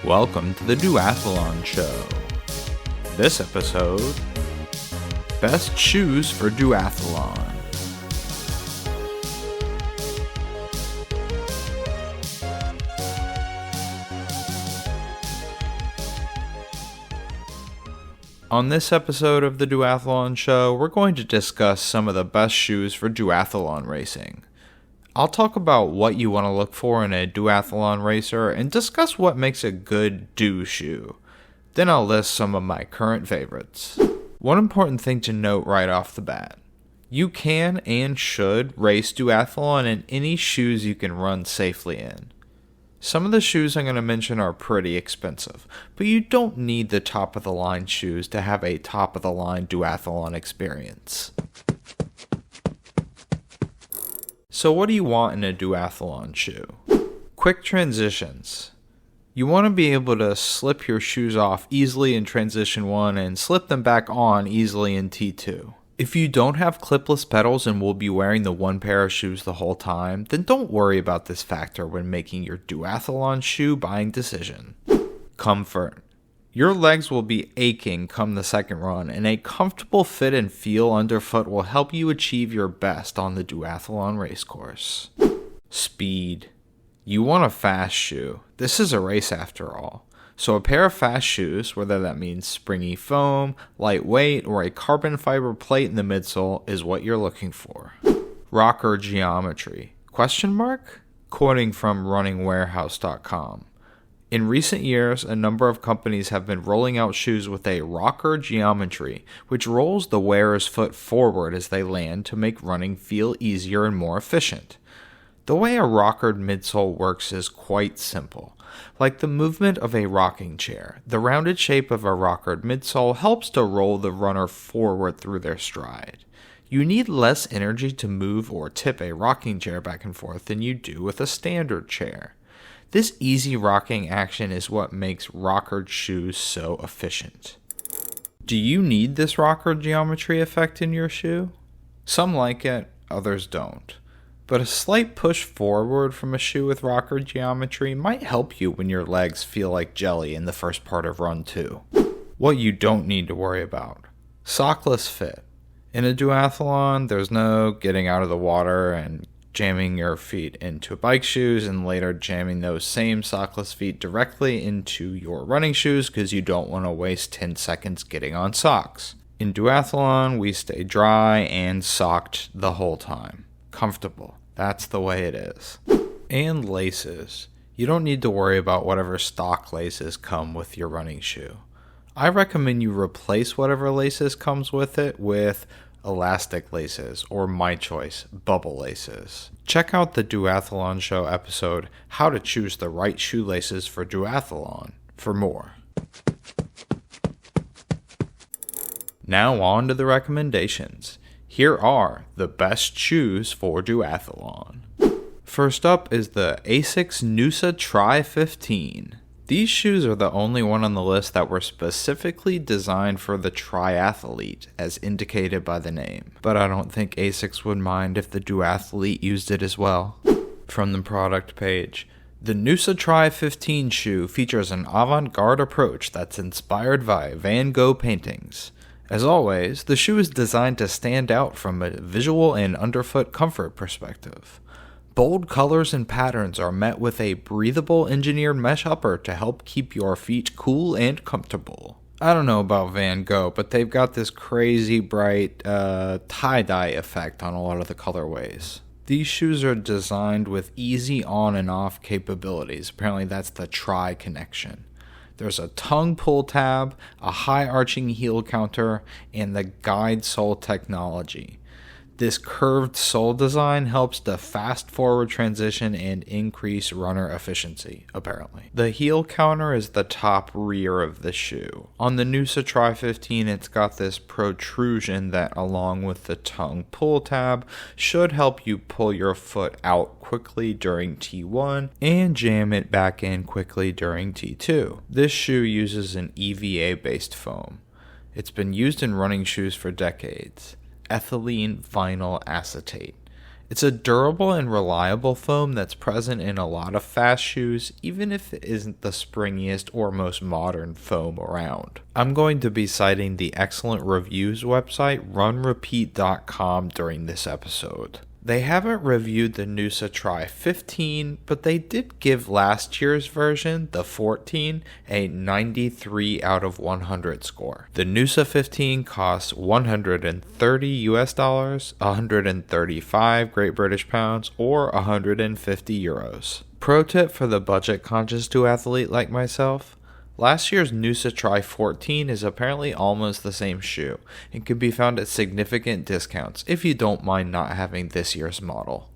Welcome to the Duathlon Show. This episode, Best Shoes for Duathlon. On this episode of the Duathlon Show, we're going to discuss some of the best shoes for duathlon racing. I'll talk about what you want to look for in a duathlon racer and discuss what makes a good do shoe. Then I'll list some of my current favorites. One important thing to note right off the bat. You can and should race duathlon in any shoes you can run safely in. Some of the shoes I'm going to mention are pretty expensive, but you don't need the top of the line shoes to have a top of the line duathlon experience. So what do you want in a duathlon shoe? Quick transitions. You want to be able to slip your shoes off easily in transition 1 and slip them back on easily in T2. If you don't have clipless pedals and will be wearing the one pair of shoes the whole time, then don't worry about this factor when making your duathlon shoe buying decision. Comfort. Your legs will be aching come the second run, and a comfortable fit and feel underfoot will help you achieve your best on the duathlon racecourse. Speed. You want a fast shoe. This is a race after all. So a pair of fast shoes, whether that means springy foam, lightweight, or a carbon fiber plate in the midsole, is what you're looking for. Rocker geometry? Question mark? Quoting from runningwarehouse.com. In recent years, a number of companies have been rolling out shoes with a rocker geometry, which rolls the wearer's foot forward as they land to make running feel easier and more efficient. The way a rockered midsole works is quite simple. Like the movement of a rocking chair, the rounded shape of a rockered midsole helps to roll the runner forward through their stride. You need less energy to move or tip a rocking chair back and forth than you do with a standard chair. This easy rocking action is what makes rockered shoes so efficient. Do you need this rocker geometry effect in your shoe? Some like it, others don't. But a slight push forward from a shoe with rocker geometry might help you when your legs feel like jelly in the first part of run 2. What you don't need to worry about. Sockless fit. In a duathlon, there's no getting out of the water and jamming your feet into bike shoes and later jamming those same sockless feet directly into your running shoes because you don't want to waste 10 seconds getting on socks. In duathlon, we stay dry and socked the whole time. Comfortable. That's the way it is. And laces. You don't need to worry about whatever stock laces come with your running shoe. I recommend you replace whatever laces comes with it with elastic laces, or my choice, bubble laces. Check out the Duathlon Show episode, How to Choose the Right Shoelaces for Duathlon, for more. Now on to the recommendations. Here are the best shoes for duathlon. First up is the ASICS Noosa Tri 15. These shoes are the only one on the list that were specifically designed for the triathlete, as indicated by the name. But I don't think ASICS would mind if the duathlete used it as well. From the product page, the Noosa Tri 15 shoe features an avant-garde approach that's inspired by Van Gogh paintings. As always, the shoe is designed to stand out from a visual and underfoot comfort perspective. Bold colors and patterns are met with a breathable engineered mesh upper to help keep your feet cool and comfortable. I don't know about Van Gogh, but they've got this crazy bright tie-dye effect on a lot of the colorways. These shoes are designed with easy on and off capabilities. Apparently that's the Tri connection. There's a tongue pull tab, a high arching heel counter, and the guide sole technology. This curved sole design helps to fast forward transition and increase runner efficiency, apparently. The heel counter is the top rear of the shoe. On the Noosa Tri 15, it's got this protrusion that, along with the tongue pull tab, should help you pull your foot out quickly during T1 and jam it back in quickly during T2. This shoe uses an EVA-based foam. It's been used in running shoes for decades. Ethylene vinyl acetate. It's a durable and reliable foam that's present in a lot of fast shoes, even if it isn't the springiest or most modern foam around. I'm going to be citing the excellent reviews website runrepeat.com during this episode. They haven't reviewed the Noosa Tri 15, but they did give last year's version, the 14, a 93 out of 100 score. The Noosa 15 costs $130 US, 135 Great British pounds, or 150 euros. Pro tip for the budget-conscious duathlete like myself: last year's Noosa Tri 14 is apparently almost the same shoe and can be found at significant discounts if you don't mind not having this year's model.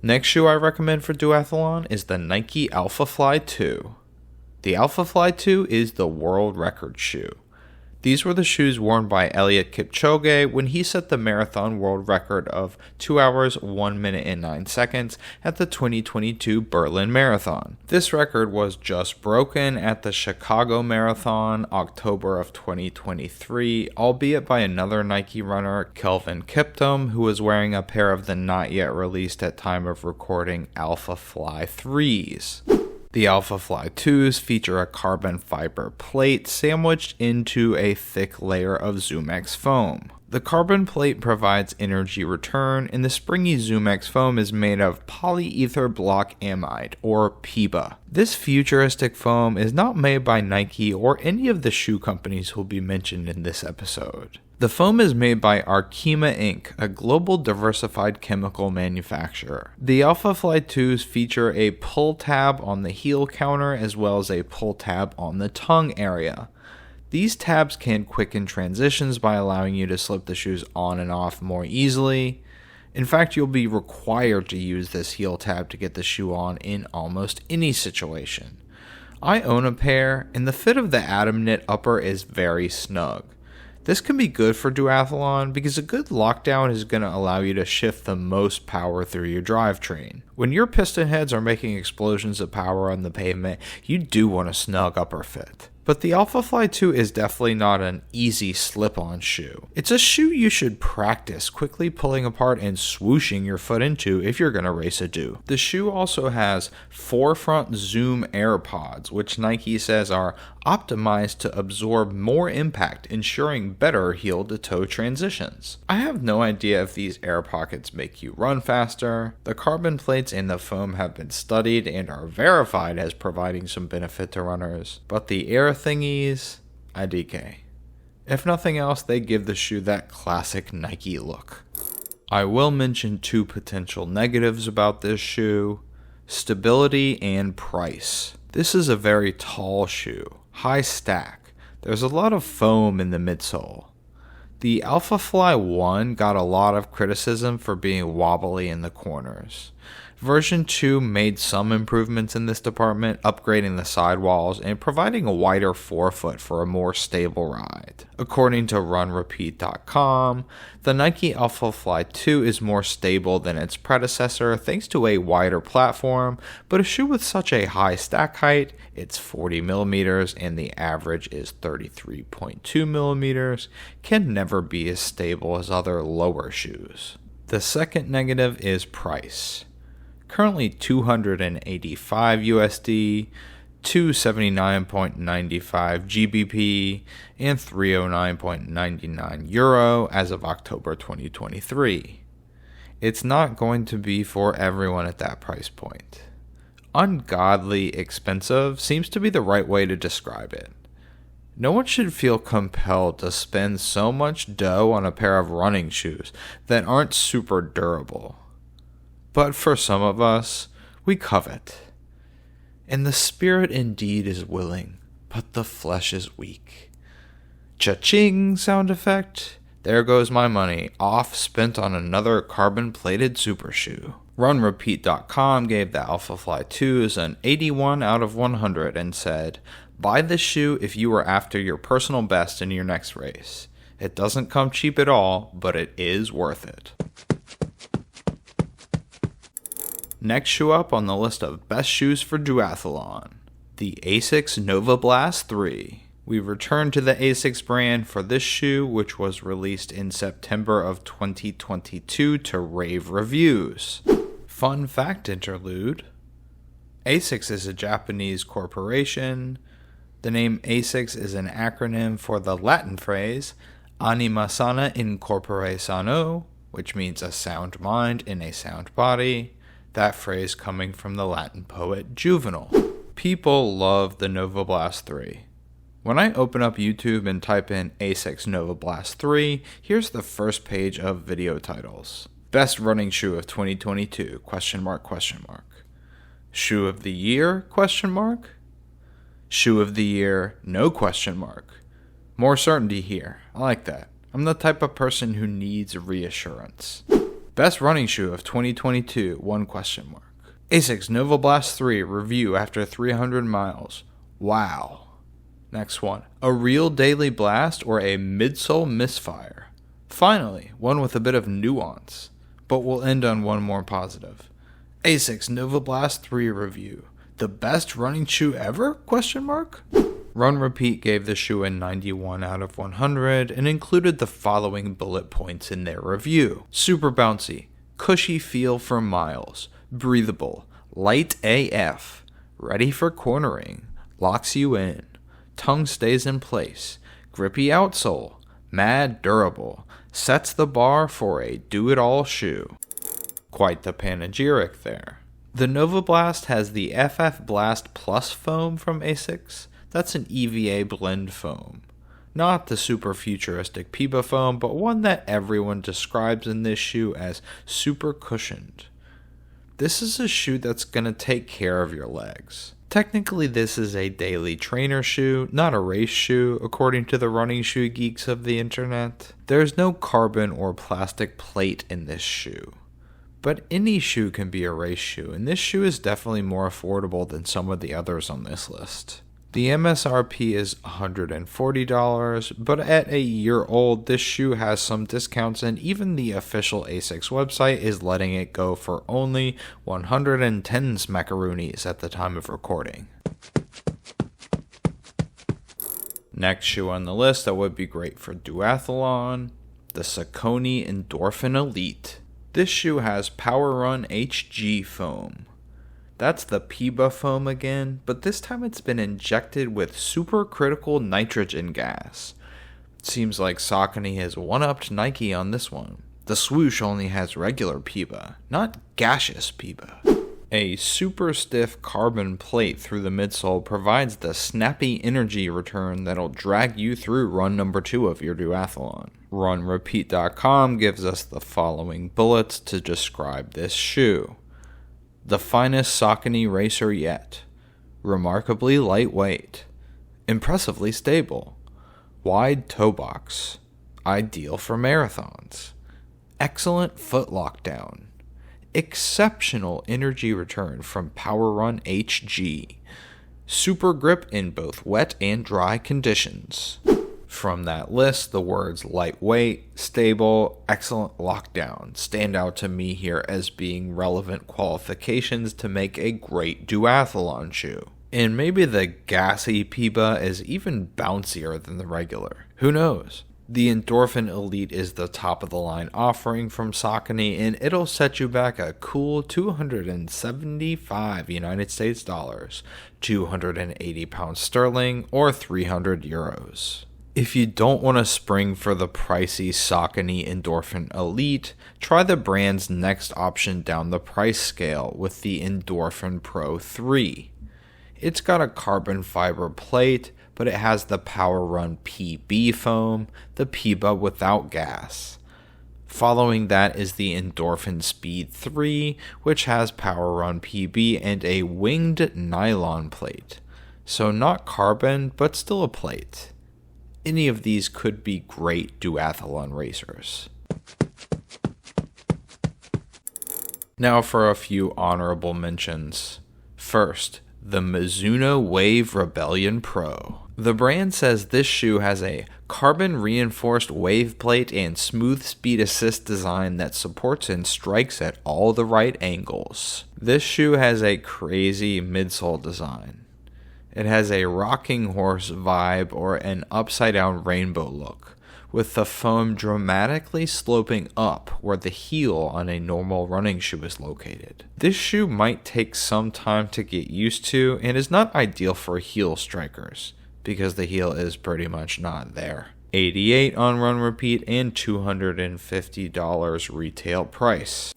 Next shoe I recommend for duathlon is the Nike Alphafly 2. The Alphafly 2 is the world record shoe. These were the shoes worn by Eliud Kipchoge when he set the marathon world record of 2 hours, 1 minute and 9 seconds at the 2022 Berlin Marathon. This record was just broken at the Chicago Marathon, October of 2023, albeit by another Nike runner, Kelvin Kiptum, who was wearing a pair of the not yet released at time of recording Alphafly 3s. The Alphafly 2s feature a carbon fiber plate sandwiched into a thick layer of ZoomX foam. The carbon plate provides energy return, and the springy ZoomX foam is made of polyether block amide, or PEBA. This futuristic foam is not made by Nike or any of the shoe companies who will be mentioned in this episode. The foam is made by Arkema Inc., a global diversified chemical manufacturer. The Alphafly 2s feature a pull tab on the heel counter as well as a pull tab on the tongue area. These tabs can quicken transitions by allowing you to slip the shoes on and off more easily. In fact, you'll be required to use this heel tab to get the shoe on in almost any situation. I own a pair, and the fit of the Atom Knit upper is very snug. This can be good for duathlon because a good lockdown is going to allow you to shift the most power through your drivetrain. When your piston heads are making explosions of power on the pavement, you do want a snug upper fit. But the Alphafly 2 is definitely not an easy slip-on shoe. It's a shoe you should practice quickly pulling apart and swooshing your foot into if you're going to race a do. The shoe also has forefront zoom air pods, which Nike says are optimized to absorb more impact, ensuring better heel-to-toe transitions. I have no idea if these air pockets make you run faster. The carbon plates in the foam have been studied and are verified as providing some benefit to runners, but the air thingies, IDK. If nothing else, they give the shoe that classic Nike look. I will mention two potential negatives about this shoe: stability and price. This is a very tall shoe, high stack. There's a lot of foam in the midsole. The Alphafly 1 got a lot of criticism for being wobbly in the corners. Version 2 made some improvements in this department, upgrading the sidewalls and providing a wider forefoot for a more stable ride. According to runrepeat.com, the Nike Alphafly 2 is more stable than its predecessor thanks to a wider platform, but a shoe with such a high stack height, it's 40 millimeters and the average is 33.2 millimeters, can never be as stable as other lower shoes. The second negative is price. Currently $285 USD, 279.95 GBP, and 309.99 euro as of October 2023. It's not going to be for everyone at that price point. Ungodly expensive seems to be the right way to describe it. No one should feel compelled to spend so much dough on a pair of running shoes that aren't super durable. But for some of us, we covet. And the spirit indeed is willing, but the flesh is weak. Cha-ching sound effect. There goes my money, off spent on another carbon-plated super shoe. RunRepeat.com gave the Alphafly 2s an 81 out of 100 and said, "Buy this shoe if you are after your personal best in your next race. It doesn't come cheap at all, but it is worth it." Next shoe up on the list of best shoes for duathlon, the ASICS Novablast 3. We returned to the ASICS brand for this shoe, which was released in September of 2022 to rave reviews. Fun fact interlude. ASICS is a Japanese corporation. The name ASICS is an acronym for the Latin phrase Anima sana in corpore sano, which means a sound mind in a sound body. That phrase coming from the Latin poet Juvenal. People love the Novablast 3. When I open up YouTube and type in ASICS Novablast 3, here's the first page of video titles. Best running shoe of 2022, ? Shoe of the year, ? Shoe of the year, no ? More certainty here. I like that. I'm the type of person who needs reassurance. Best running shoe of 2022, ? ASICS Novablast 3 review after 300 miles. Wow. Next one. A real daily blast or a midsole misfire? Finally, one with a bit of nuance. But we'll end on one more positive. ASICS Novablast 3 review. The best running shoe ever? ? Run Repeat gave the shoe a 91 out of 100 and included the following bullet points in their review. Super bouncy, cushy feel for miles, breathable, light AF, ready for cornering, locks you in, tongue stays in place, grippy outsole, mad durable, sets the bar for a do-it-all shoe. Quite the panegyric there. The Novablast has the FF Blast Plus foam from ASICS. That's an EVA blend foam. Not the super futuristic Piba foam, but one that everyone describes in this shoe as super cushioned. This is a shoe that's going to take care of your legs. Technically, this is a daily trainer shoe, not a race shoe, according to the running shoe geeks of the internet. There's no carbon or plastic plate in this shoe. But any shoe can be a race shoe, and this shoe is definitely more affordable than some of the others on this list. The MSRP is $140, but at a year old, this shoe has some discounts, and even the official ASICS website is letting it go for only 110 smackaroonies at the time of recording. Next shoe on the list that would be great for duathlon, the Saucony Endorphin Elite. This shoe has Power Run HG foam. That's the Piba foam again, but this time it's been injected with supercritical nitrogen gas. It seems like Saucony has one-upped Nike on this one. The swoosh only has regular Piba, not gaseous Piba. A super stiff carbon plate through the midsole provides the snappy energy return that'll drag you through run number 2 of your duathlon. RunRepeat.com gives us the following bullets to describe this shoe. The finest Saucony racer yet. Remarkably lightweight. Impressively stable. Wide toe box. Ideal for marathons. Excellent foot lockdown. Exceptional energy return from Power Run HG. Super grip in both wet and dry conditions. From that list, the words lightweight, stable, excellent lockdown stand out to me here as being relevant qualifications to make a great duathlon shoe. And maybe the gassy Piba is even bouncier than the regular. Who knows? The Endorphin Elite is the top of the line offering from Saucony, and it'll set you back a cool 275 United States dollars, 280 pounds sterling, or 300 euros. If you don't want to spring for the pricey Saucony Endorphin Elite, try the brand's next option down the price scale with the Endorphin Pro 3. It's got a carbon fiber plate, but it has the Power Run PB foam, the Piba without gas. Following that is the Endorphin Speed 3, which has Power Run PB and a winged nylon plate. So not carbon, but still a plate. Any of these could be great duathlon racers. Now for a few honorable mentions. First, the Mizuno Wave Rebellion Pro. The brand says this shoe has a carbon-reinforced wave plate and smooth speed assist design that supports and strikes at all the right angles. This shoe has a crazy midsole design. It has a rocking horse vibe or an upside-down rainbow look, with the foam dramatically sloping up where the heel on a normal running shoe is located. This shoe might take some time to get used to and is not ideal for heel strikers, because the heel is pretty much not there. $88 on Run Repeat and $250 retail price.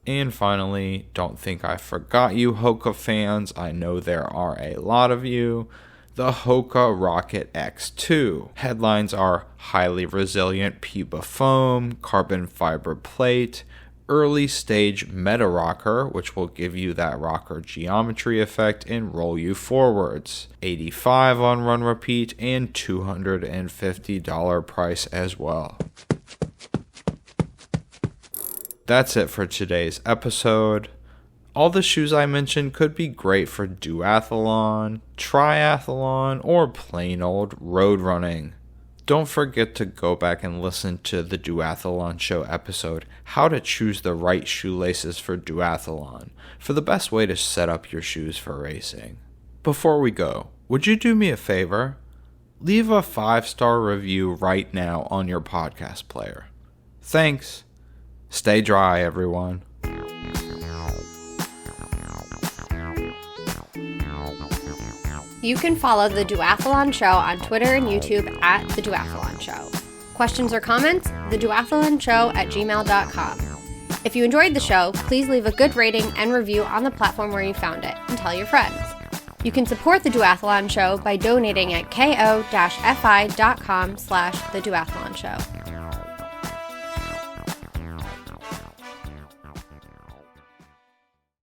And finally, don't think I forgot you Hoka fans, I know there are a lot of you. The Hoka Rocket X2. Headlines are highly resilient Puba foam, carbon fiber plate, early stage meta rocker, which will give you that rocker geometry effect and roll you forwards. $85 on Run Repeat and $250 price as well. That's it for today's episode. All the shoes I mentioned could be great for duathlon, triathlon, or plain old road running. Don't forget to go back and listen to the Duathlon Show episode, How to Choose the Right Shoelaces for Duathlon, for the best way to set up your shoes for racing. Before we go, would you do me a favor? Leave a 5-star review right now on your podcast player. Thanks. Stay dry, everyone. You can follow The Duathlon Show on Twitter and YouTube at The Duathlon Show. Questions or comments? TheDuathlonShow@gmail.com. If you enjoyed the show, please leave a good rating and review on the platform where you found it, and tell your friends. You can support The Duathlon Show by donating at ko-fi.com/TheDuathlonShow.